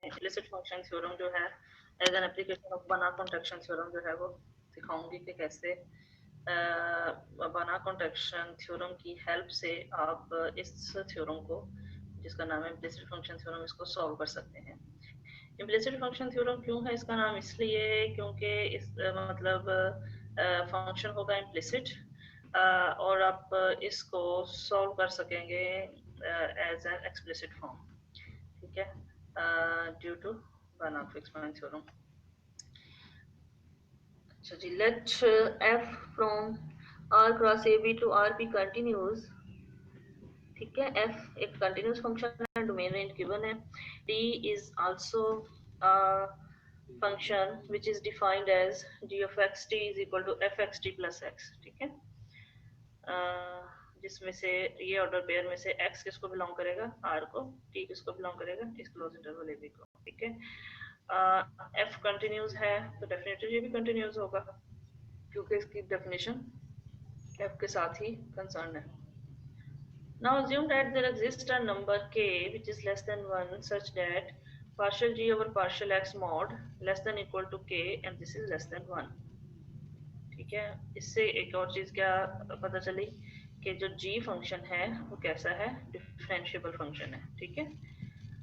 Implicit function theorem जो है as an application of बना कॉन्ट्रैक्शन थ्योरम जो है वो दिखाऊंगी कि कैसे बना कॉन्ट्रैक्शन थ्योरम की हेल्प से आप इस थ्योरम को जिसका नाम है इम्प्लिसिट फंक्शन थ्योरम इसको सॉल्व कर सकते हैं। इम्प्लिसिट फंक्शन थ्योरम क्यों है इसका नाम, इसलिए क्योंकि इस मतलब फंक्शन होगा इम्प्लिसिट और आप इसको सॉल्व कर सकेंगे एज एन एक्सप्लिसिट फॉर्म, ठीक है, due to Banach exponent theorem. So let f from r cross ab to rp continues, ठीक है, f एक कंटिन्यूस फंक्शन है, डोमेन रेंज गिवन है, t is also a function which is defined as g of xt is equal to fxt plus x, ठीक है, जिसमें से ये ऑर्डर पेयर में से x किसको बिलोंग करेगा, r को, t किसको बिलोंग करेगा, इस क्लोज इंटरवल ab को, ठीक है। f कंटिन्यूस है तो डेफिनेटली ये भी कंटिन्यूस होगा क्योंकि इसकी डेफिनेशन f के साथ ही कंसर्न है। Now assume that there exists a number k which is less than 1 such that partial g over partial x mod less than equal to k and this is less than 1, ठीक है। इससे एक और चीज क्या पता चली कि जो g फंक्शन है वो कैसा है, डिफरेंशिएबल फंक्शन है, ठीक है।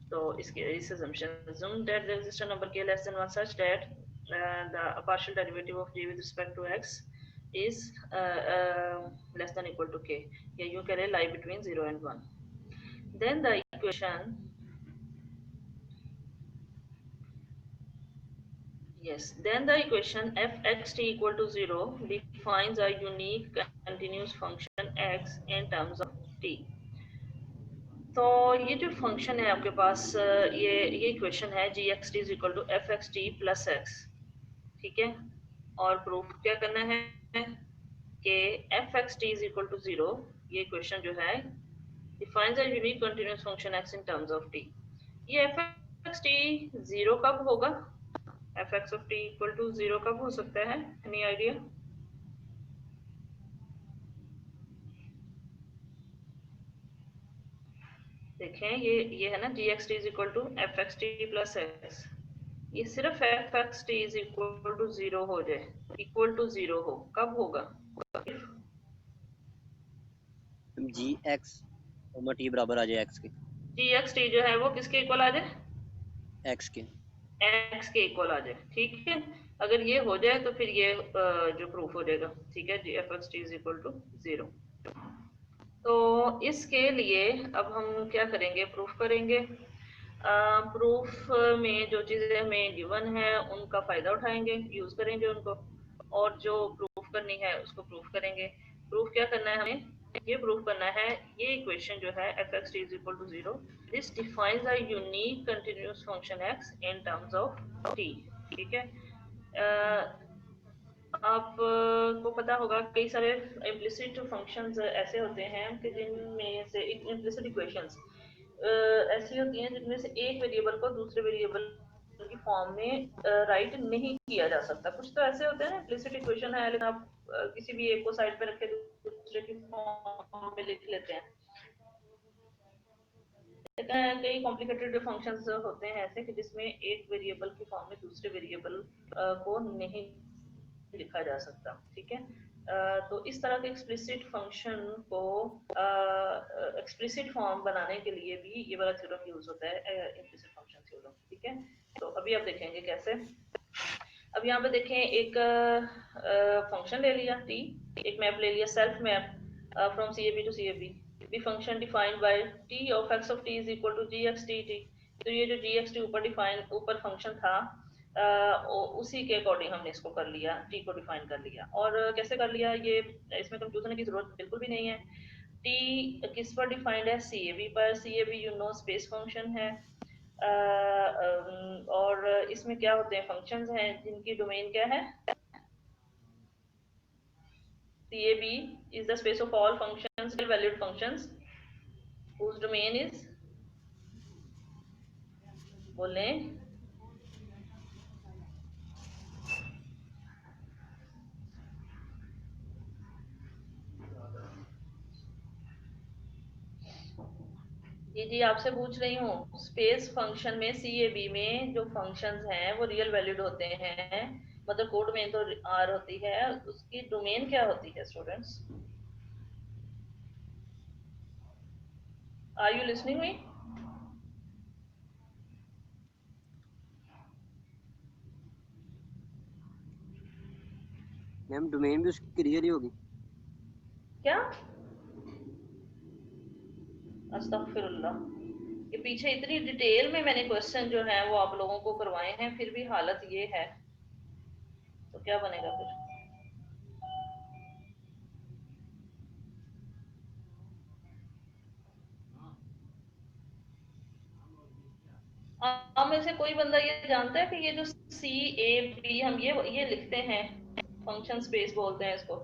तो इसके इस assume that there exists a number k less than 1 such that the partial derivative of g with respect to x is less than equal to k, या यूं करें lie between 0 and 1, then the equation then the equation f(x t equal to 0) defines a unique continuous function x in terms of t। तो ये जो function है आपके पास ये equation है g x T is equal to f x t plus x, ठीक है। और प्रूफ क्या करना है कि f x T is equal to 0, ये इक्वेशन जो है defines a unique continuous function x in terms of t. ये एफ एक्स टी 0 कब होगा, f x of t equal to 0 कब हो सकता है, एनी आइडिया? देखें ये है ना g x T is equal to f x t plus x, ये सिर्फ f x T is equal to 0 हो जाए, इक्वल टू 0 हो, कब होगा? जी एक्स टी बराबर आ जाए एक्स के, जी एक्स टी जो है वो किसके इक्वल आ जाए, एक्स के इक्वल आ जाए, ठीक है। अगर ये हो जाए तो फिर ये जो प्रूफ हो जाएगा, ठीक है, g f x T is equal to 0। तो इसके लिए अब हम क्या करेंगे, प्रूफ करेंगे। प्रूफ में जो चीज़ें हमें गिवन है उनका फ़ायदा उठाएंगे, यूज़ करेंगे उनको, और जो प्रूफ करनी है उसको प्रूफ करेंगे। प्रूफ क्या करना है हमें, ये प्रूफ करना है ये इक्वेशन जो है F x T is equal to 0 this defines a unique continuous function x in terms of T, ठीक है। आप को पता होगा कई सारे इम्प्लिसिट फंक्शंस ऐसे होते हैं कि जिनमें से इम्प्लिसिट इक्वेशंस ऐसी होती हैं जिनमें से एक वेरिएबल को दूसरे वेरिएबल की फॉर्म में राइट नहीं किया जा सकता। कुछ तो ऐसे होते हैं ना इम्प्लिसिट इक्वेशन है लेकिन आप किसी भी एक को साइड पे रखे दूसरे की फॉर्म में लिख लेते हैं। कई कॉम्प्लिकेटेड फंक्शंस होते हैं ऐसे कि जिसमें एक वेरिएबल की फॉर्म में दूसरे वेरिएबल को नहीं लिखा जा सकता, ठीक है। तो इस तरह के एक्सप्लिसिट फंक्शन को एक्सप्लिसिट फॉर्म बनाने के लिए भी ये वाला थ्योरम यूज होता है, इम्प्लिसिट फंक्शन थ्योरम, ठीक है। तो अभी आप देखेंगे कैसे। अब यहाँ पे देखें एक फंक्शन ले लिया टी, एक मैप ले लिया self map from C A B to C A B, the function defined by T of x of T is equal to G x T T. तो ये जो जी एक्स टी ऊपर function था उसी के according हमने इसको कर लिया, टी को डिफाइन कर लिया। और कैसे कर लिया, ये इसमें कंफ्यूजन की जरूरत बिल्कुल भी नहीं है। टी किस पर डिफाइंड है, सी ए बी पर। C A b you know space function है, और इसमें क्या होते हैं, फंक्शंस हैं जिनकी डोमेन क्या है, CAB is the space of all functions, valued functions whose domain is, बोलें, जी आपसे पूछ रही हूँ, स्पेस फंक्शन में सी ए बी में जो फंक्शंस हैं वो रियल वैल्यूड होते हैं, मतलब कोड में तो आर होती है, उसकी डोमेन क्या होती है students? Are you listening me? Ma'am domain भी उसकी रियल ही होगी। क्या? अस्तगफिरुल्लाह, ये पीछे इतनी डिटेल में मैंने क्वेश्चन जो है वो आप लोगों को करवाए हैं, फिर भी हालत ये है, तो क्या बनेगा फिर? आप में से कोई बंदा ये जानता है कि ये जो सी ए बी हम ये लिखते हैं, फंक्शन स्पेस बोलते हैं इसको,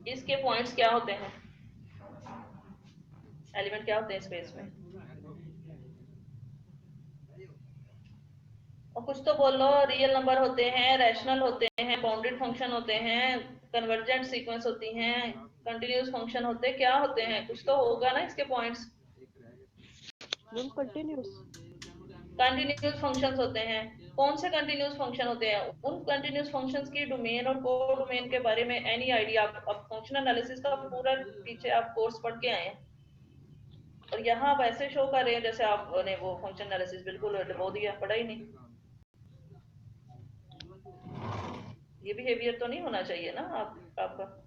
इसके पॉइंट्स क्या होते हैं, एलिमेंट क्या होते हैं स्पेस में? और कुछ तो बोलो, रियल नंबर होते हैं, रैशनल होते हैं, बाउंडेड फंक्शन होते हैं, कन्वर्जेंट सीक्वेंस होती हैं, कंटिन्यूस फंक्शन होते हैं, क्या होते हैं? कुछ तो होगा ना इसके points. Ma'am continuous. Continuous functions होते हैं। कौन से कंटिन्यूस फंक्शन होते हैं? उन कंटिन्यूस फंक्शंस की डोमेन और को डोमेन के बारे में एनी आइडिया? आप फंक्शनल एनालिसिस का पूरा पीछे आप कोर्स पढ़ के आए हैं, और यहाँ आप ऐसे शो कर रहे हैं जैसे आपने वो फंक्शन एनालिसिस बिल्कुल डबो दिया, पढ़ा ही नहीं। ये बिहेवियर तो नहीं होना चाहिए ना आपका।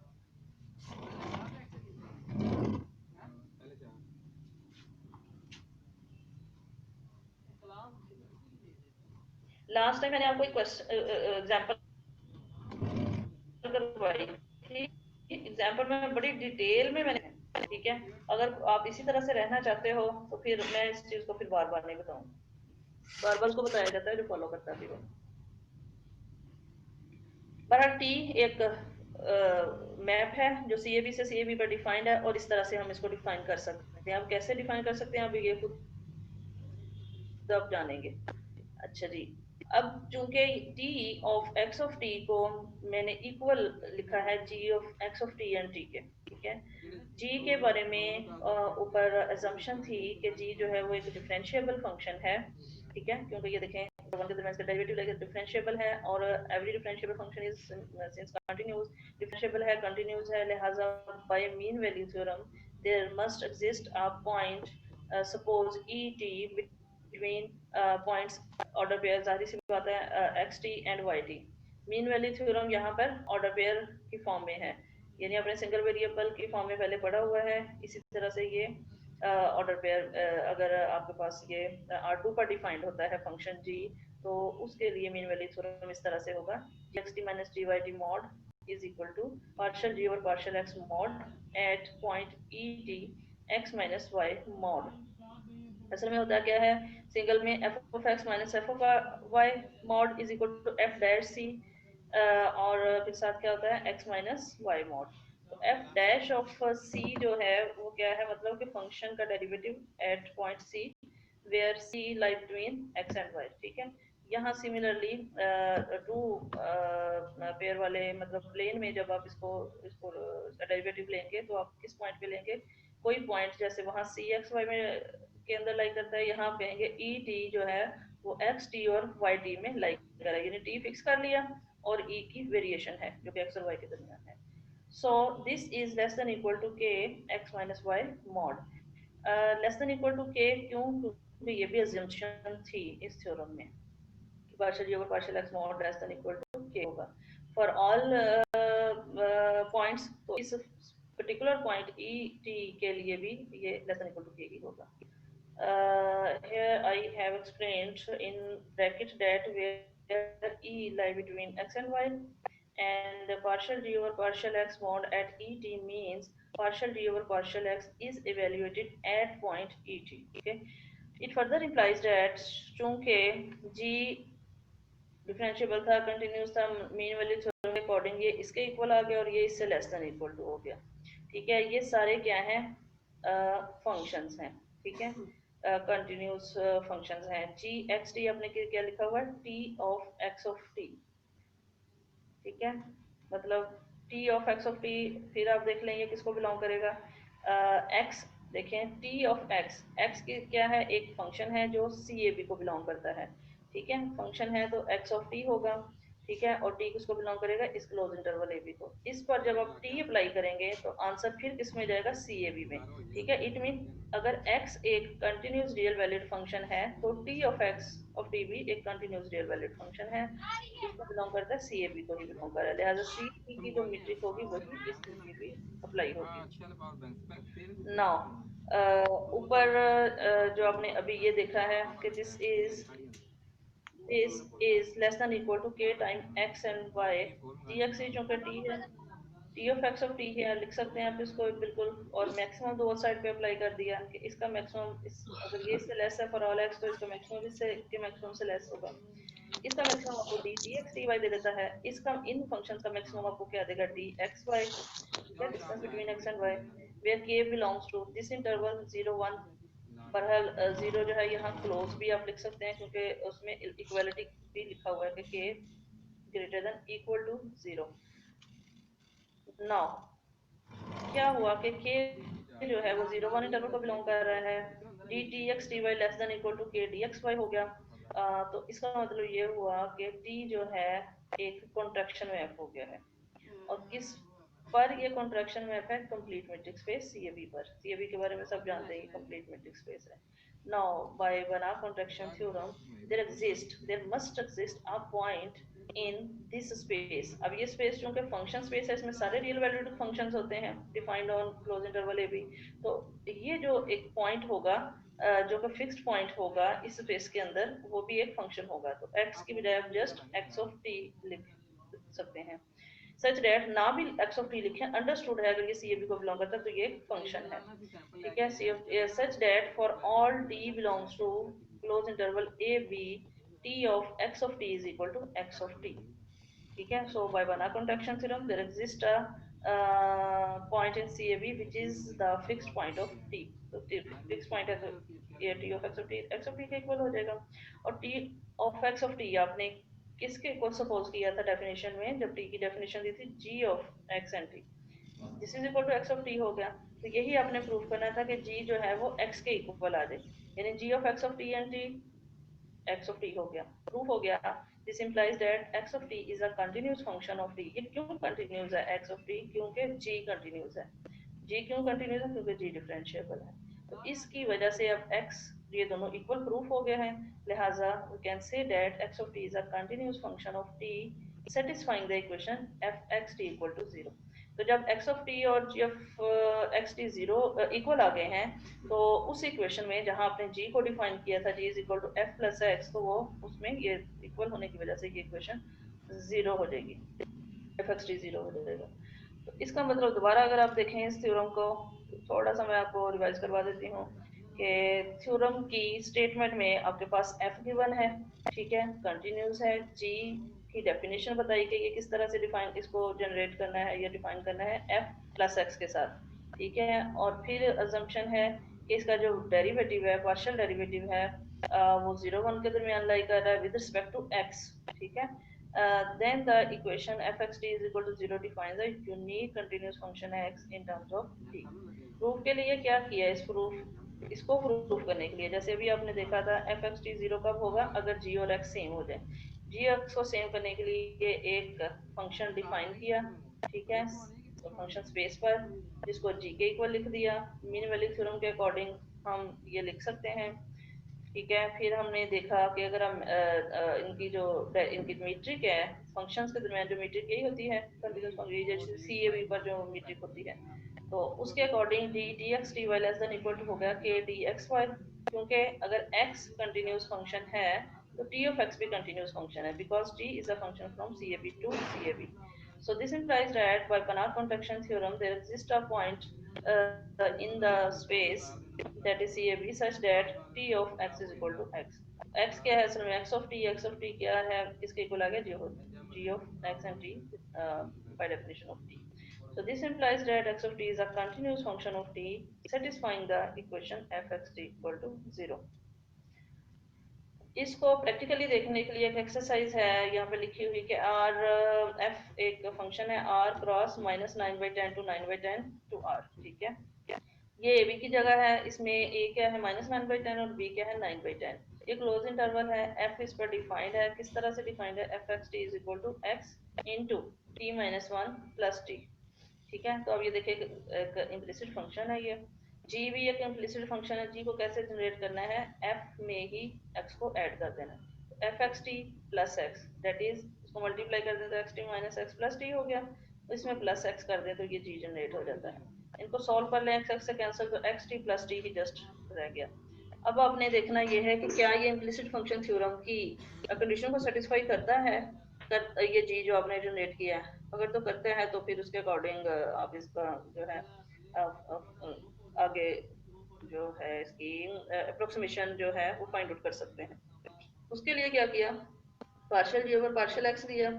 लास्ट टाइम मैंने आपको एक क्वेश्चन एग्जांपल करवाई थी, एग्जांपल में बड़ी डिटेल में मैंने, ठीक है, अगर आप इसी तरह से रहना चाहते हो तो फिर मैं इस चीज को फिर बार बार नहीं बताऊंगी, बार बार को बताया जाता है जो फॉलो करता है वो। बहरहाल टी एक मैप है जो सी ए बी से सी ए बी पर डिफाइंड है, और इस तरह से हम इसको डिफाइन कर सकते हैं। आप कैसे डिफाइन कर सकते हैं, अब ये खुद आप जानेंगे। अच्छा जी, अब चूंकि t of x of t को मैंने इक्वल लिखा है g of x of t and t के, ठीक है। जी के बारे में ऊपर assumption थी कि जी जो है वो एक डिफरेंशिएबल फंक्शन है, ठीक है, क्योंकि ये देखें वन के दरमियान इसका डेरिवेटिव लेके डिफरेंशिएबल है, और every differentiable function is since continuous, differentiable है, कंटीन्यूअस है, लिहाजा by mean value theorem there must exist a point suppose E T between points order pair, जाहिर सी बात है X T and Y T. Mean value theorem यहाँ पर order pair की फॉर्म में है, यानी आपने सिंगल वेरिएबल की फॉर्म में पहले पढ़ा हुआ है। इसी तरह से ये ऑर्डर पेयर अगर आपके पास ये R2 पर डिफाइंड होता है फंक्शन g, तो उसके लिए मीन वैल्यू थ्योरम इस तरह से होगा, xt minus d y t mod is equal to partial g और partial x mod at point e t x minus y mod. असल में होता क्या है, सिंगल में f of x minus f of y mod is equal to f dash c, और फिर साथ क्या होता है एक्स माइनस वाई मॉड। तो एफ डैश ऑफ सी जो है वो क्या है, मतलब कि फंक्शन का derivative at point C where C lie between x and Y, ठीक है। यहाँ सिमिलरली टू पेयर वाले मतलब प्लेन में जब आप इसको इसको डेरिवेटिव लेंगे तो आप किस पॉइंट पे लेंगे, कोई पॉइंट जैसे वहाँ सी एक्स वाई में के अंदर लाइक करता है, यहाँ आप कहेंगे ई टी जो है वो एक्स टी और वाई टी में लाइक करेगा, यानी टी फिक्स कर लिया और ई की वेरिएशन है जो कि एक्स और वाई के दरमियान है। So this is less than equal to k x minus y mod. Less than equal to k क्यों, क्योंकि ये भी अजम्पशन थी इस थ्योरम में कि partial g over partial x mod less than equal to k होगा फॉर ऑल पॉइंट्स, तो इस पर्टिकुलर पॉइंट ई टी के लिए भी ये लेस देन इक्वल टू के ही होगा। Here I have explained in bracket that where e lie between x and y, and the partial d over partial x mod at et means partial d over partial x is evaluated at point et, okay. It further implies that चूंकि g differentiable था, continuous था, mean value theorem के according ये इसके equal आ गया और ये इससे लेस देन इक्वल टू हो गया, ठीक है। ये सारे क्या हैं, फंक्शंस हैं, ठीक है, कंटिन्यूस फंक्शंस हैं। जी एक्स टी आपने क्या लिखा हुआ है, t of x of T, ठीक है, मतलब T of x of T, फिर आप देख लेंगे किसको बिलोंग करेगा, एक्स देखें, टी ऑफ एक्स, एक्स की क्या है, एक फंक्शन है जो सी ए बी को बिलोंग करता है, ठीक है, फंक्शन है तो एक्स ऑफ टी होगा, ठीक है, और टी किसको बिलोंग करेगा, इस क्लोज इंटरवल ए बी को। इस पर जब आप टी अप्लाई करेंगे तो आंसर फिर किस में जाएगा, सी ए बी में, ठीक है। इट मीन अगर x एक कंटिन्यूस रियल वैलिड फंक्शन है तो t of x of t भी एक कंटिन्यूस रियल वैलिड फंक्शन है, इसको बिलोंग करता है, सी ए बी को ही बिलोंग कर रहा है, लिहाजा सी ए की जो मीट्रिक होगी वही इस में भी अप्लाई होगी। नाउ ऊपर जो आपने अभी ये देखा है कि this is less than equal to k time x and y, tx ही चूंकि t है, t of x of t है, लिख सकते हैं आप इसको बिल्कुल, और मैक्सिमम दो साइड पे अप्लाई कर दिया कि इसका मैक्सिमम अगर ये इससे लेस है फॉर ऑल एक्स तो इसका मैक्सिमम इससे के मैक्सिमम से लेस होगा, इसका मैक्सिमम आपको D t x t why they देता है, इसका इन फंक्शन का मैक्सिमम आपको क्या देगा, d x y, the distance between x and y, where k belongs to this interval 0 1। बहरहाल जीरो जो है यहाँ क्लोज भी आप लिख सकते हैं क्योंकि उसमें इक्वालिटी भी लिखा हुआ है कि k greater than equal to 0। Now क्या हुआ कि k जो है वो 0 1 इंटरवल को बिलोंग कर रहा है, d t x t y less than equal to k d x y हो गया। तो इसका मतलब ये हुआ कि t जो है एक कॉन्ट्रैक्शन में f हो गया है, और किस पर ये कॉन्ट्रैक्शन में f है, कंप्लीट मैट्रिक्स स्पेस CAB पर, CAB के बारे में सब जानते हैं, कंप्लीट मैट्रिक्स स्पेस है। Now by Banach contraction theorem there must exist a point in this space. अब ये स्पेस चूंकि फंक्शन स्पेस है, इसमें सारे रियल वैल्यूड फंक्शंस होते हैं defined on close interval a b, तो ये जो एक पॉइंट होगा जो कि फिक्स्ड पॉइंट होगा इस स्पेस के अंदर, वो भी एक फंक्शन होगा, तो x की बजाय आप जस्ट x ऑफ t लिख सकते हैं, सच डेट ना भी x ऑफ t लिखें, अंडरस्टूड है अगर ये CAB को बिलोंग करता है तो ये एक फंक्शन है, ठीक है। Such that for all t belongs to closed interval a b t of x of t is equal to x of t, ठीक है। सो bye Banach contraction theorem there exists a point in CAB which is the fixed point of t, तो fixed point है तो ये t of x of t के equal हो जाएगा, और t of x of t आपने किसके इक्वल सपोज किया था डेफिनेशन में, जब t की डेफिनेशन दी थी g of x and t, this is equal to x of t हो गया, तो यही आपने प्रूव करना था कि g जो है वो x के इक्वल आ जाए, यानी g of x of t and t x of t हो गया, प्रूफ हो गया। This implies that x of t is a continuous function of t। ये क्यों कंटिन्यूस है x of t, क्योंकि g कंटिन्यूस है। g क्यों कंटिन्यूस है, क्योंकि g डिफरेंशिएबल है, तो इसकी वजह से अब x ये दोनों इक्वल प्रूफ हो गए हैं, लिहाजा we can say that x of t is a continuous function of t satisfying the equation f x t equal to 0। तो जब x of t और g of x t 0 equal आ गए हैं, तो उस इक्वेशन में जहां आपने g को डिफाइन किया था g is equal to f plus x, तो वो उसमें ये इक्वल होने की वजह से ये इक्वेशन 0 हो जाएगी, एफ एक्स टी 0 हो जाएगा। तो इसका मतलब दोबारा अगर आप देखें इस थ्योरम को, तो थोड़ा सा मैं आपको रिवाइज करवा देती हूँ कि थ्योरम की स्टेटमेंट में आपके पास f गिवन है, ठीक है, कंटिन्यूस है, g की डेफिनेशन बताई कि ये किस तरह से डिफाइन इसको जनरेट करना है या डिफाइन करना है f प्लस x के साथ, ठीक है, और फिर अजम्पशन है कि इसका जो डेरिवेटिव है, पार्शियल डेरिवेटिव है, वो 0 1 के दरमियान लाई कर रहा है विद रिस्पेक्ट टू x, ठीक है। Then the equation f(x(t) is equal to 0 defines a unique continuous function x in terms of t। Proof के लिए क्या किया, इसको प्रूफ करने के लिए, जैसे अभी आपने देखा था f(x(t) 0 कब होगा, अगर g और x सेम हो जाए, g और x को सेम करने के लिए एक फंक्शन डिफाइन किया, ठीक है, तो फंक्शन स्पेस पर जिसको g के इक्वल लिख दिया, मीन वैल्यू थ्योरम के अकॉर्डिंग हम ये लिख सकते हैं, ठीक है। फिर हमने देखा कि अगर हम इनकी मीट्रिक है, फंक्शंस के दरमियान जो मीट्रिक यही होती है कंटीन्यूअस फंक्शन, जैसे CAB पर जो मीट्रिक होती है, तो उसके according d t x t y less than equal to हो गया के डी एक्स वाई, क्योंकि अगर x कंटीन्यूअस फंक्शन है तो t of x भी कंटीन्यूअस फंक्शन है, because t is a function from CAB to CAB। So this implies that by Banach contraction theorem there exists a point in the space that is CAB such that t of x is equal to x। x क्या है असल में, x of t क्या है, इसके equal आ गया g of x and t by definition of t। So this implies that x of t is a continuous function of t satisfying the equation f(x(t) equal to 0। इसको practically देखने के लिए एक exercise है यहाँ पे लिखी हुई कि आर एफ एक फंक्शन है r cross -9/10 to 9/10 to r, ठीक है। ये ए बी की जगह है, इसमें ए क्या है -9/10 और बी क्या है 9/10। ये क्लोज इंटरवल है, एफ इस पर डिफाइंड है, किस तरह से डिफाइंड है, F x T is equal to x into t minus one plus t. ठीक है, तो अब ये देखिए एक इम्प्लिसिट फंक्शन है ये, जी भी एक इम्प्लिसिट फंक्शन है। जी को कैसे जनरेट करना है, एफ में ही एक्स को ऐड कर देना है। F x t plus x that is, इसको मल्टीप्लाई कर दें तो x t minus x plus T हो गया, तो इसमें प्लस एक्स कर दें तो ये जी जनरेट हो जाता है। इनको सॉल्व कर लें, एक्स एक्स से कैंसिल, तो एक्स टी प्लस टी ही जस्ट रह गया। अब आपने देखना ये है कि क्या ये इम्प्लिसिट फंक्शन थ्योरम की कंडीशन को सेटिस्फाई करता है, ये जी जो आपने जनरेट किया है। अगर तो करते हैं तो फिर उसके अकॉर्डिंग आप इसका जो है आगे जो है इसकी अप्रोक्सीमेशन जो है वो फाइंड आउट कर सकते हैं। उसके लिए क्या किया, partial g over partial x लिया।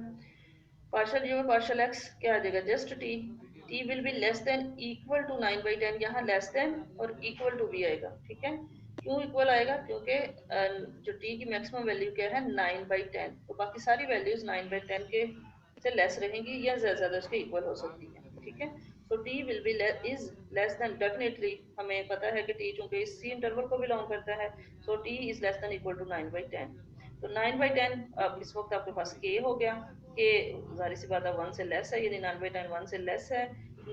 Partial g over partial x क्या आ जाएगा, just t. T will be less than equal to 9/10, यहाँ लेस देन और इक्वल टू भी आएगा। ठीक है, क्यों इक्वल आएगा, क्योंकि जो टी की मैक्सिमम वैल्यू क्या है 9/10, तो बाकी सारी वैल्यूज 9/10 के से लेस रहेंगी या ज्यादा उसके इक्वल हो सकती है। ठीक है, तो T will B is less then, definitely हमें पता है कि टी चूंकि इसी इंटरवल को बिलोंग करता है, so t is less than equal to 9/10। तो 9/10 अब इस वक्त आपके पास के हो गया, के जाहिर सी बात है 1 से लेस है, यानी 9/10 1 से लेस है।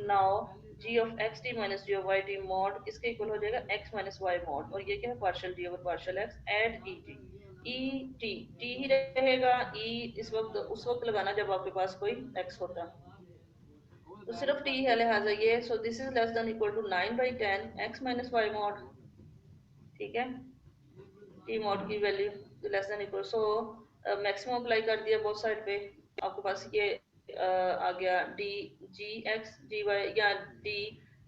Now g of x t minus g of y t mod इसके इक्वल हो जाएगा एक्स माइनस वाई मॉड, और ये क्या है partial g over partial x at e t. E t t ही रहेगा, ई इस वक्त उस वक्त लगाना जब आपके पास कोई एक्स होता, तो सिर्फ टी है, लिहाजा ये, so this is less than equal to 9/10 x minus y mod. ठीक है, टी मॉड की value less than equal, so maximum apply कर दिया बोथ साइड पे, आपके पास ये आ गया d g x d y, या d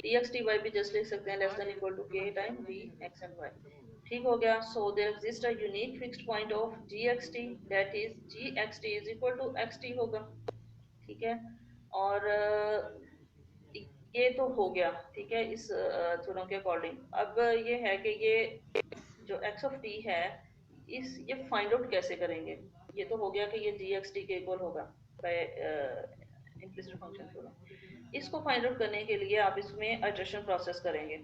d x d y भी जस्ट लिख सकते हैं, less than equal to k time d x and Y. ठीक हो गया, so there exist a unique fixed point of g x t, that is g x T is equal to x t होगा। ठीक है, और ये तो हो गया। ठीक है, इस थ्योरम के अकॉर्डिंग अब ये है कि ये जो एक्स ऑफ टी है, इस ये फाइंड आउट कैसे करेंगे। ये तो हो गया कि ये जी एक्स टी के इक्वल होगा बाय इम्प्लिसिट फंक्शन थ्योरम। इसको फाइंड आउट करने के लिए आप इसमें अल्ट्रेशन प्रोसेस करेंगे।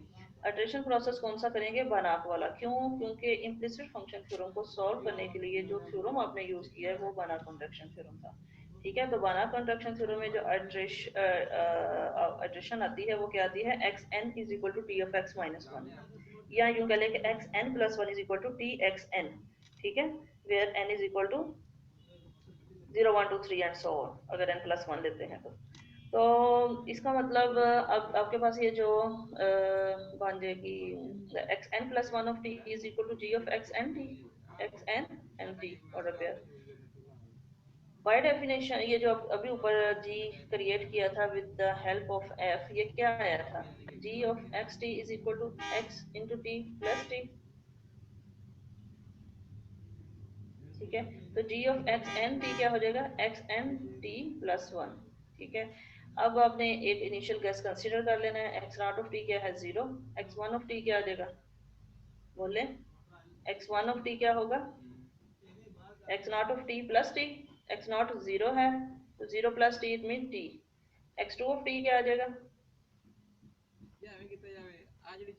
अल्ट्रेशन प्रोसेस कौन सा करेंगे, बनाक वाला। क्यों, क्योंकि इम्प्लिसिट फंक्शन थ्योरम को सॉल्व करने के लिए जो थ्योरम आपने यूज किया है वो बनाक कंडक्शन थ्योरम था। ठीक है, तो बनाक कंडक्शन थ्योरम में जो अल्ट्रेशन आती है वो क्या आती है, x n is equal to t of x minus one, या यूं कह लें कि x n plus one is equal to t x n. ठीक है, where n is equal to 0 1 2 3 and so on, अगर एन प्लस वन लेते हैं तो इसका मतलब अब आपके पास ये जो बन जाएगी x n plus one of T is equal to g of x n t, x n and t order pair. By definition ये जो अभी ऊपर जी क्रिएट किया था with the help of f, ये क्या आया था, g of x T is equal to x into t plus t. ठीक है, तो g of x n t क्या हो जाएगा, x n t plus one. ठीक है, अब आपने एक इनिशियल गैस कंसीडर कर लेना है, एक्स नॉट ऑफ टी क्या है 0, एक्स वन ऑफ टी क्या आ जाएगा, बोले एक्स वन ऑफ टी क्या होगा, x naught of t plus t, x naught 0 है तो 0 plus t it mean t. X two of t क्या आ जाएगा,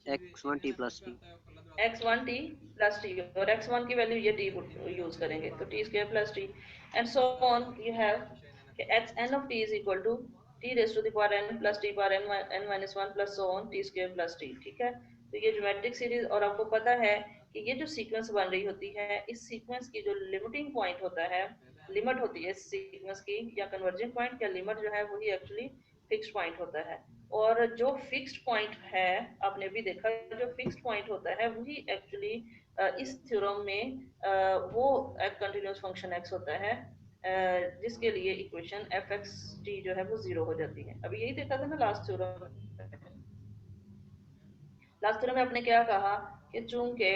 x1 t plus t, x1 t plus t, और x1 की वैल्यू ये टी यूज करेंगे तो t square plus t and so on. You have कि x n of T is equal to t raise to the power n plus T power n minus one plus so on t square plus t. ठीक है, तो ये geometric series, और आपको पता है कि ये जो सीक्वेंस बन रही होती है, इस सीक्वेंस की जो लिमिटिंग पॉइंट होता है, लिमिट होती है इस सीक्वेंस की, या कन्वर्जिंग पॉइंट या लिमिट जो है वही एक्चुअली फिक्स्ड पॉइंट होता है। और जो फिक्स्ड पॉइंट है, आपने भी देखा, जो फिक्स्ड पॉइंट होता है वही एक्चुअली इस थ्योरम में वो एक कंटिन्यूअस फंक्शन एक्स होता है, जिसके लिए इक्वेशन एफ एक्स टी जो है वो 0 हो जाती है। अभी यही देखा था ना लास्ट थ्योरम, लास्ट थ्योरम में आपने क्या कहा कि चूंकि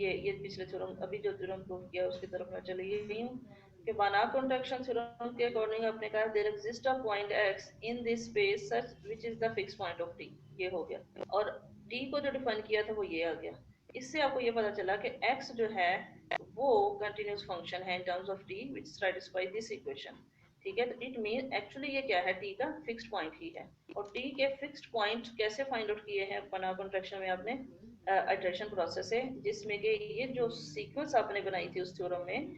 ये पिछले थ्योरम, अभी जो थ्योरम प्रूव किया उसकी तरफ मैं चली गई हूँ कि बनाक कंडक्शन थ्योरम के अकॉर्डिंग आपने कहा there exist a point x in this space such which is the fixed point of t, ये हो गया, और t को जो डिफाइन किया था वो ये आ गया। इससे आपको ये पता चला कि x जो है वो कंटिन्यूअस फंक्शन है इन terms of t which satisfy this equation. ठीक है। तो इट मीन एक्चुअली ये क्या है, टी का फिक्स्ड पॉइंट ही है। और टी के फिक्स्ड पॉइंट कैसे फाइंड आउट किए हैं अपना कॉन्ट्रैक्शन में आपने, इटरेशन प्रोसेस है, जिसमें कि ये जो सीक्वेंस आपने बनाई थी उस थ्योरम में,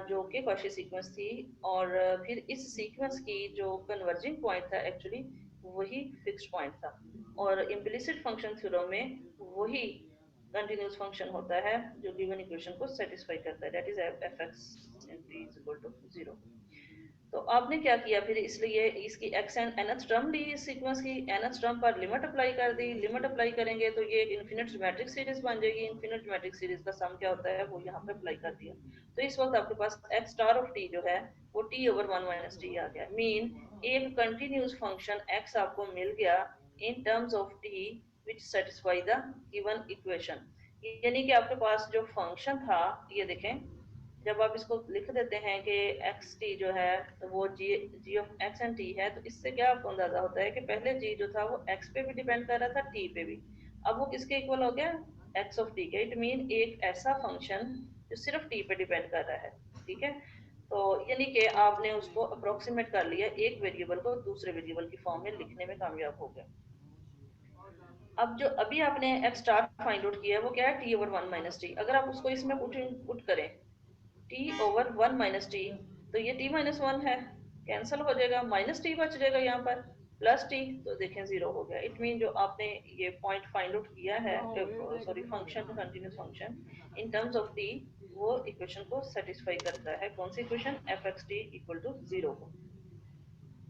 जो कि कॉची सीक्वेंस थी, और फिर इस सीक्वेंस की जो कन्वर्जिंग पॉइंट था एक्चुअली वही फिक्स्ड पॉइंट था। और इम्प्लिसिट फंक्शन थ्योरम में वही कंटिन्यूस फंक्शन होता है जो गिवन इक्वेशन को सेटिस्फाई करता है, that is f x in t is equal to 0। तो आपने क्या किया फिर, इसलिए इसकी एक्स एन nth टर्म ली, इस सीक्वेंस की nth टर्म पर लिमिट अप्लाई कर दी। लिमिट अप्लाई करेंगे तो ये एक इन्फिनिट ज्योमेट्रिक सीरीज बन जाएगी। इन्फिनिट ज्योमेट्रिक सीरीज का सम क्या होता है वो यहाँ पे अप्लाई कर दिया। तो इस वक्त आपके पास एक्स स्टार ऑफ टी जो है वो टी ओवर 1 माइनस टी आ गया। मीन एक कंटिन्यूस फंक्शन एक्स आपको मिल गया इन terms of T which satisfy the given equation. यानी कि आपके पास जो फंक्शन था, ये देखें, जब आप इसको लिख देते हैं कि एक्स टी जो है तो वो जी ऑफ एक्स एंड टी है, तो इससे क्या आपको अंदाजा होता है कि पहले जी जो था वो एक्स पे भी डिपेंड कर रहा था, टी पे भी। अब वो किसके इक्वल हो गया, एक्स ऑफ टी के। इट मीन एक ऐसा फंक्शन जो सिर्फ टी पे डिपेंड कर रहा है। ठीक है। तो यानी कि आपने उसको अप्रोक्सीमेट कर लिया, एक वेरिएबल को दूसरे वेरिएबल की फॉर्म में लिखने में कामयाब हो गया। अब जो अभी आपने एक्स स्टार फाइंड आउट किया है वो क्या है, टी ओवर 1 माइनस टी। अगर आप उसको इसमें पुट करें टी ओवर 1 माइनस टी, तो ये टी माइनस 1 है, कैंसिल हो जाएगा, माइनस टी बच जाएगा यहाँ पर, प्लस टी, तो देखें 0 हो गया। इट मीन जो आपने ये पॉइंट फाइंड आउट किया है, sorry function, continuous function in terms of t, वो इक्वेशन को सेटिस्फाई करता है। कौन सी equation, f x t equal to 0 को।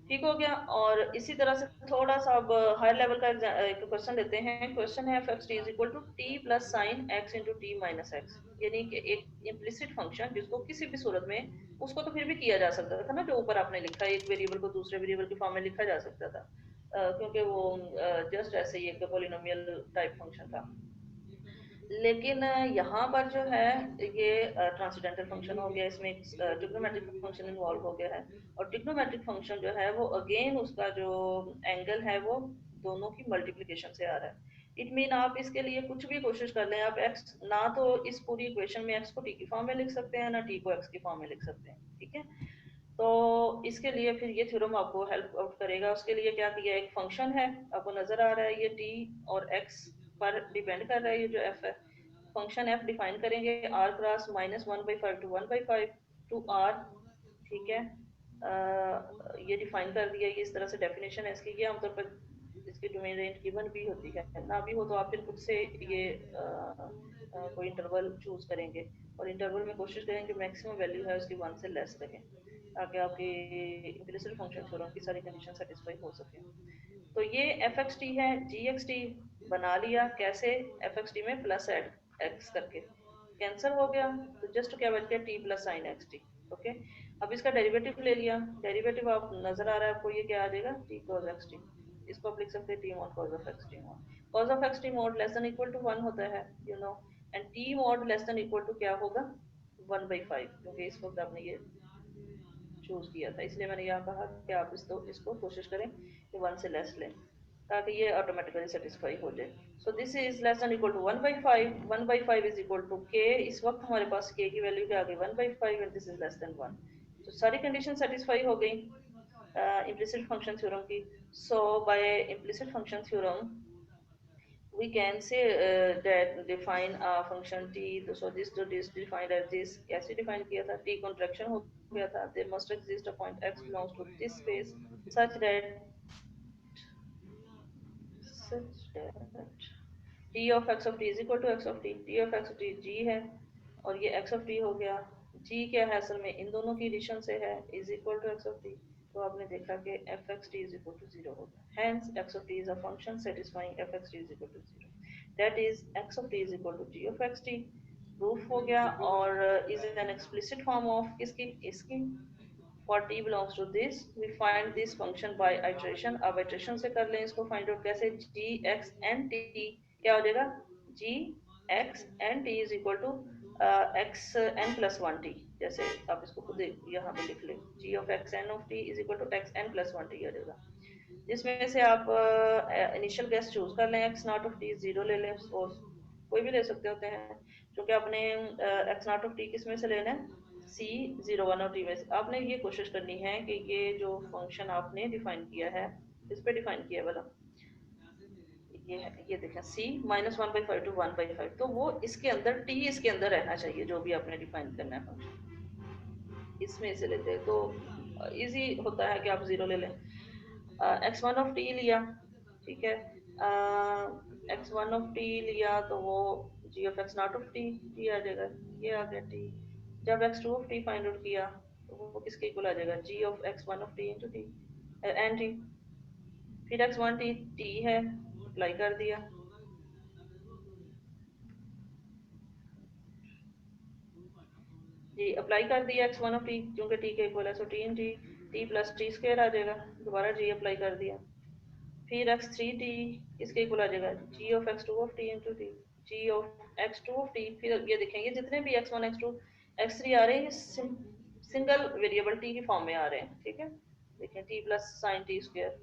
ठीक हो गया। और इसी तरह से थोड़ा सा अब हाई लेवल का एक क्वेश्चन लेते हैं। क्वेश्चन है F x T is equal to t plus sine x into t minus x, यानी कि एक इम्प्लिसिट फंक्शन जिसको किसी भी सूरत में, उसको तो फिर भी किया जा सकता था ना, जो ऊपर आपने लिखा है, एक वेरिएबल को दूसरे वेरिएबल की फॉर्म में लिखा जा सकता था, क्योंकि वो जस्ट ऐसे ही एक पॉलिनोमियल टाइप फंक्शन था। लेकिन यहाँ पर जो है ये ट्रांसेंडेंटल फंक्शन हो गया, इसमें एक ट्रिग्नोमेट्रिक फंक्शन इन्वॉल्व हो गया है। और ट्रिग्नोमेट्रिक फंक्शन जो है वो अगेन उसका जो एंगल है वो दोनों की मल्टीप्लिकेशन से आ रहा है। इट मीन आप इसके लिए कुछ भी कोशिश कर लें, आप एक्स ना तो इस पूरी इक्वेशन में एक्स को टी की फॉर्म में लिख सकते हैं, ना टी को एक्स की फॉर्म में लिख सकते हैं। ठीक है। तो इसके लिए फिर ये थ्योरम आपको हेल्प आउट करेगा। उसके लिए क्या किया, एक फंक्शन है आपको नजर आ रहा है, ये टी और एक्स पर डिपेंड कर रहा है, ये जो एफ है। फंक्शन एफ डिफाइन करेंगे R cross minus 1/5 to 1/5 to R. ठीक है। ये डिफाइन कर दिया, ये इस तरह से डेफिनेशन है इसकी। ये आमतौर पर इसकी डोमेन रेंज गिवन भी होती है, ना भी हो तो आप फिर खुद से ये कोई इंटरवल चूज करेंगे, और इंटरवल में कोशिश करें कि मैक्सिमम वैल्यू है उसकी 1 से लेस रहे, ताकि आपकी इम्प्लिसिट फंक्शन थ्योरम की सारी कंडीशन सेटिस्फाई हो सके। तो ये एफ एक्स टी है, जी एक्स टी बना लिया कैसे, एफ एक्स टी में प्लस एड एक्स करके, कैंसिल हो गया, तो जस्ट क्या बच गया, T plus sine x T. Okay. अब इसका डेरिवेटिव ले लिया, डेरिवेटिव आप नजर आ रहा है आपको, ये क्या आ जाएगा, टी कॉस एक्स टी। इसको आप लिख सकते हैं t mod cos of x t mod. Cos of x t mod less than equal to 1 होता है, you know, and t mod less than equal to क्या होगा, 1/5, क्योंकि इस वक्त आपने ये चूज किया था, इसलिए मैंने यहाँ कहा कि आप इसको कोशिश करें कि 1 से लेस लें, ताकि ये ऑटोमेटिकली सेटिस्फाई हो जाए। So this is less than equal to 1/5, 1/5 is equal to k. इस वक्त हमारे पास के की वैल्यू क्या आ गई, 1/5, and this is less then 1। तो सारी कंडीशन सेटिस्फाई हो गई implicit function theorem की। So by implicit function theorem we can say that define a function t, so this to this defined as this, कैसे define किया था, t contraction हो गया था, there must exist a point x belongs to this space such that t of x of t is equal to x of t, t of x of t g है, और ये x of t हो गया, g क्या है असल में इन दोनों की एडिशन से है, is equal to x of t। तो आपने देखा कि f x T is equal to 0 हो गया, hence x of T is a function satisfying f x T is equal to 0, that is x of T is equal to g of x t. Proof हो गया, और is an explicit form of किसकी, इसकी। for t belongs to this we find this function by iteration। अब iteration से कर लें इसको फाइंड आउट कैसे, g x n t क्या हो जाएगा, g x n t is equal to x n plus 1 t। जैसे आप इसको खुद यहाँ पे लिख लें, g of x n of t is equal to x n plus 1 t आ जाएगा, जिसमें से आप इनिशियल गैस चूज कर लें, x नॉट ऑफ t 0 ले लें, सपोज कोई भी ले सकते होते हैं। क्योंकि आपने एक्स नॉट ऑफ टी किस में से लेना है, सी 0 1 और टी में से। आपने ये कोशिश करनी है कि ये जो फंक्शन आपने डिफाइन किया है, इस पे डिफाइन किया है वाला, ये है, ये देखें सी -1/5 to 1/5, तो वो इसके अंदर टी इसके अंदर रहना चाहिए जो भी आपने डिफाइन करना है फंक्शन, इसमें से लेते हैं तो इजी होता है कि आप 0 ले लें। x1 ऑफ टी लिया, ठीक है, x1 ऑफ टी लिया तो वो g of x naught of t, t आ जाएगा, ये आ गया टी। जब x2 of T find out किया तो वो किसके इक्वल आ जाएगा, g of x1 of t into t n t. फिर x1 टी, टी है, अप्लाई कर दिया, जी अप्लाई कर दिया x1 ऑफ टी क्योंकि टी के इक्वल है, so t in t, t plus t square आ जाएगा, दोबारा जी अप्लाई कर दिया। फिर x3 टी इसके इक्वल आ जाएगा g of x2 of t into T, g of x2 of T. फिर ये देखेंगे जितने भी x1 x2 x3 आ रहे हैं ये सिंगल वेरिएबल टी की फॉर्म में आ रहे हैं, ठीक है। देखें T plus sine t square,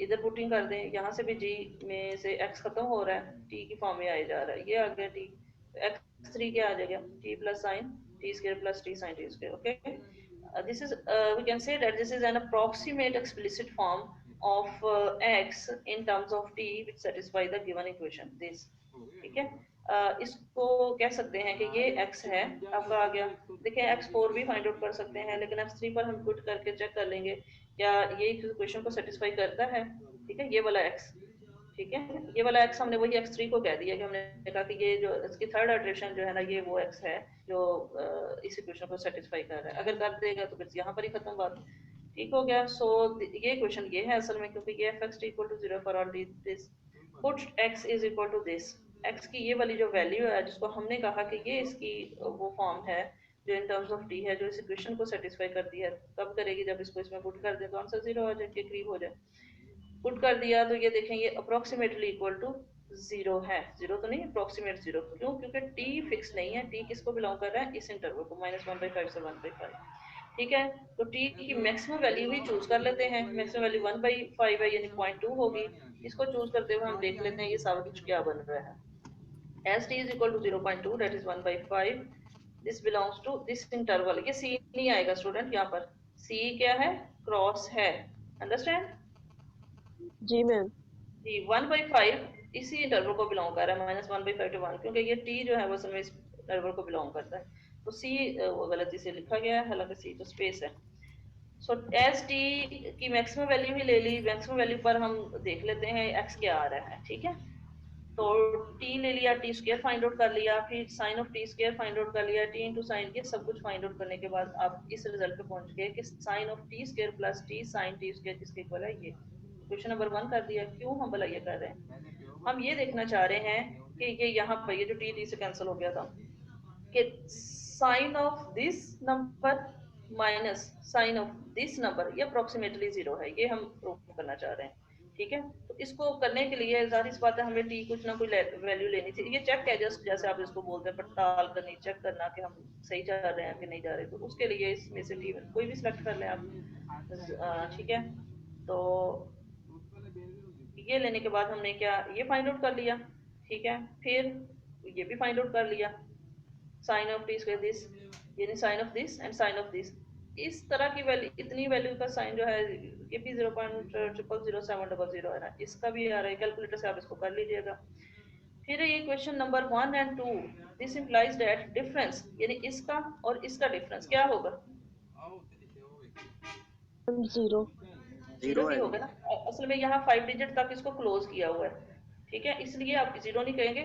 इधर पुटिंग कर दें, यहाँ से भी जी में से x खत्म हो रहा है, टी की फॉर्म में आया जा रहा है, ये आ गया टी। x3 क्या आ जाएगा, t plus sine t square plus t sine t square, okay. This is we can say that this is an approximate explicit form of x in terms of t which satisfy the given equation this, ठीक है। इसको कह सकते हैं कि ये x है आपका आ गया। देखिए x4 भी फाइंड आउट कर सकते हैं, लेकिन x3 पर हम पुट करके चेक कर लेंगे क्या ये इक्वेशन को सेटिस्फाई करता है, ठीक है। ये वाला x, ठीक है, ये वाला x हमने वही x3 को कह दिया कि हमने कहा कि ये जो इसकी थर्ड इटरेशन जो है ना, ये वो x है जो इस इक्वेशन को सेटिस्फाई कर रहा है। अगर कर देगा तो फिर यहाँ पर ही खत्म बात, ठीक हो गया। सो ये इक्वेशन ये है असल में, क्योंकि ये f(x t = 0 for all this put x is equal to this, x की ये वाली जो वैल्यू है जिसको हमने कहा कि ये इसकी वो फॉर्म है जो इन टर्म्स ऑफ t है, जो इस इक्वेशन को सेटिस्फाई करती है। कब करेगी, जब इसको इसमें पुट कर दे तो आंसर 0 आ जाए, के करीब हो जाए। पुट कर दिया तो ये देखें ये अप्रोक्सीमेटली इक्वल टू 0 है, 0 तो नहीं, अप्रोक्सीमेट 0, क्यों, क्योंकि t फिक्स नहीं है, t किसको बिलोंग कर रहा है, इस इंटरवल को -1/5 से 1/5, ठीक है। तो t की मैक्सिमम वैल्यू ही चूज कर लेते हैं, मैक्सिमम वैल्यू 1/5 है यानी 0.2 होगी, इसको चूज करते हुए हम देख लेते हैं ये सारा कुछ क्या बन रहा है। as t is equal to 0.2 that is 1/5, this belongs to this interval, ये c नहीं आएगा स्टूडेंट, यहाँ पर c क्या है, क्रॉस है, अंडरस्टैंड जी मैम। जी। 1/5 इसी इंटरवल को बिलोंग कर रहा है, -1/5 to 1, क्योंकि ये t जो है वो असल में इस इंटरवल को बिलोंग करता है, तो c वो गलती से लिखा गया है, हालांकि c तो स्पेस है। सो एस टी की मैक्सिमम वैल्यू ही ले ली, मैक्सिमम वैल्यू पर हम देख लेते हैं x क्या आ रहा है, ठीक है। तो t ले लिया, टी स्क्वायर फाइंड आउट कर लिया, फिर sine of t square find out कर लिया, t इंटू साइन, ये सब कुछ फाइंड आउट करने के बाद आप इस रिजल्ट पे पहुंच गए कि sine of t square plus t sine t square किसके इक्वल है, ये क्वेश्चन नंबर 1 कर दिया। क्यों हम भला ये कर रहे हैं, हम ये देखना चाह रहे हैं कि ये यहाँ पर ये जो टी से कैंसिल हो गया था कि sine of this number minus sine of this number ये अप्रोक्सीमेटली 0 है, ये हम प्रूव करना चाह रहे हैं, ठीक है। तो इसको करने के लिए जाहिर सी बात है हमें टी कुछ ना कुछ वैल्यू लेनी थी, ये चेक है जस्ट जैसे आप इसको बोलते हैं पड़ताल करनी, चेक करना कि हम सही जा रहे हैं कि नहीं जा रहे, तो उसके लिए इसमें से टी कोई भी सिलेक्ट कर लें आप, ठीक है। तो ये लेने के बाद हमने क्या, ये फाइंड आउट कर लिया, ठीक है। फिर ये भी फाइंड आउट कर लिया, sine of t square this यानी sine of this and sine of this, इस तरह की वैल्यू, इतनी वैल्यू का साइन जो है ये भी 0.000700 है ना, इसका भी आ रहा है, कैलकुलेटर से आप इसको कर लीजिएगा। फिर ये question number 1 and 2, this implies that difference यानी इसका और इसका डिफरेंस क्या होगा, 0। 0 0 ही है होगा ना, असल में यहाँ 5 डिजिट तक इसको क्लोज किया हुआ है, ठीक है, इसलिए आप 0 नहीं कहेंगे,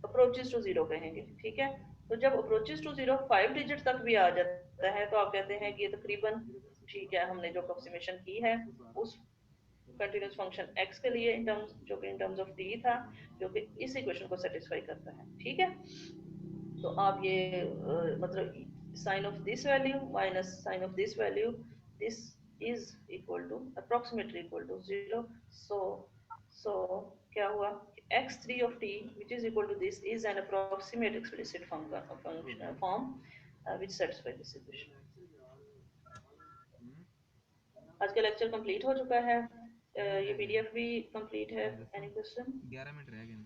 अप्रोचेस टू 0 कहेंगे, ठीक है। तो जब अप्रोचेस टू 0 5 डिजिट तक भी आ जाता है तो आप कहते हैं कि ये तकरीबन ठीक है, हमने जो अप्रोक्सीमेशन की है उस कंटिन्यूस फंक्शन x के लिए इन टर्म्स, जो कि इन टर्म्स ऑफ t था, जो कि इस इक्वेशन को सेटिस्फाई करता है, ठीक है। तो आप ये मतलब sine of this value minus sine of this value, this is equal to approximately equal to 0। So क्या हुआ, x3 of t which is equal to this is an approximate explicit form which satisfy this equation। आज का lecture complete हो चुका है, ये PDF भी complete है। एनी क्वेश्चन, 11 मिनट रह गए।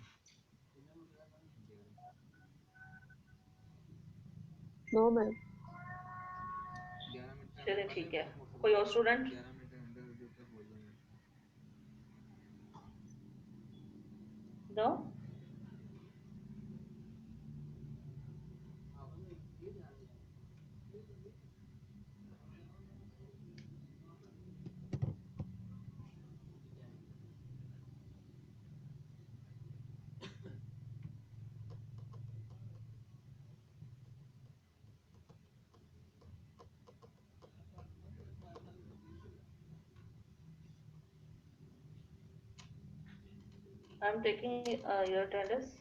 No ma'am. चलिए ठीक है, कोई और student? No. I am taking your attendance.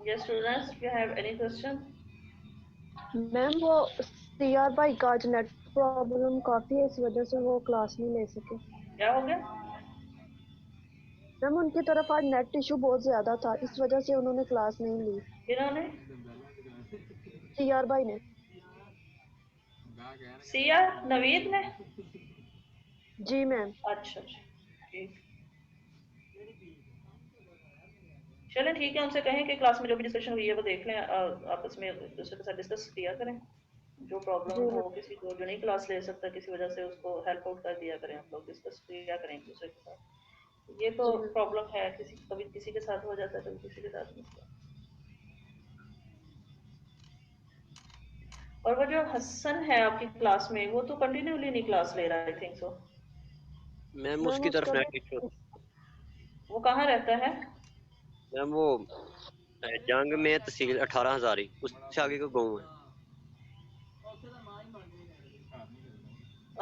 Yes, students, if you have any question? Ma'am वो सीआर भाई का आज नेट प्रॉब्लम काफी है, इस वजह से वो क्लास नहीं ले सके। क्या हो गया? मैम उनकी तरफ आज नेट इशू बहुत ज्यादा था, इस वजह से उन्होंने क्लास नहीं ली। किन्होंने? सीआर भाई ने। सिया? नवीद ने? जी मैम। अच्छा अच्छा, ठीक। चलें ठीक है, उनसे कहें कि क्लास में जो भी डिस्कशन हुई है वो देख लें, आपस में एक दूसरे के साथ डिस्कस किया करें। जो प्रॉब्लम जी हो, मैम। किसी को जो नहीं क्लास ले सकता किसी वजह से, उसको हेल्प आउट कर दिया करें, हम लोग डिस्कस किया करें एक दूसरे के साथ। ये तो जी मैम। प्रॉब्लम है, किसी कभी किसी के साथ हो जाता है, कभी किसी के साथ नहीं होता। और वो जो हसन है आपकी क्लास में, वो तो कंटिन्यूली नहीं क्लास ले रहा है, I think so. Ma'am ma'am उसकी तरफ उसका नेट इशू। ना वो कहाँ रहता है? मैम वो जंग में तहसील 18 हजारी, उससे आगे का गाँव है।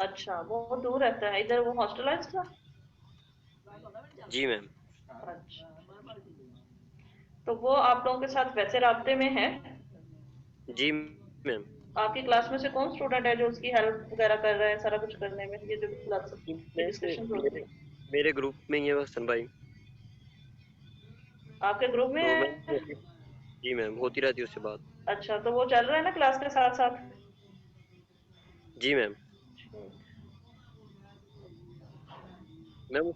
अच्छा, वो दूर रहता है, इधर वो हॉस्टलाइज्ड था। जी मैम। अच्छा, तो वो आप लोगों के साथ वैसे राब्ते में है? जी मैम। आपकी क्लास में से कौन स्टूडेंट है जो उसकी हेल्प वगैरह कर रहा है सारा कुछ करने में, ये जो क्लास की मैम डिस्कशन होती मेरे है? मेरे ग्रुप में ही है हसन भाई। आपके ग्रुप में तो है? मैम जी मैम होती रहती है उससे बात। अच्छा, तो वो चल रहा है ना क्लास के साथ साथ? जी मैम। ठीक। मैम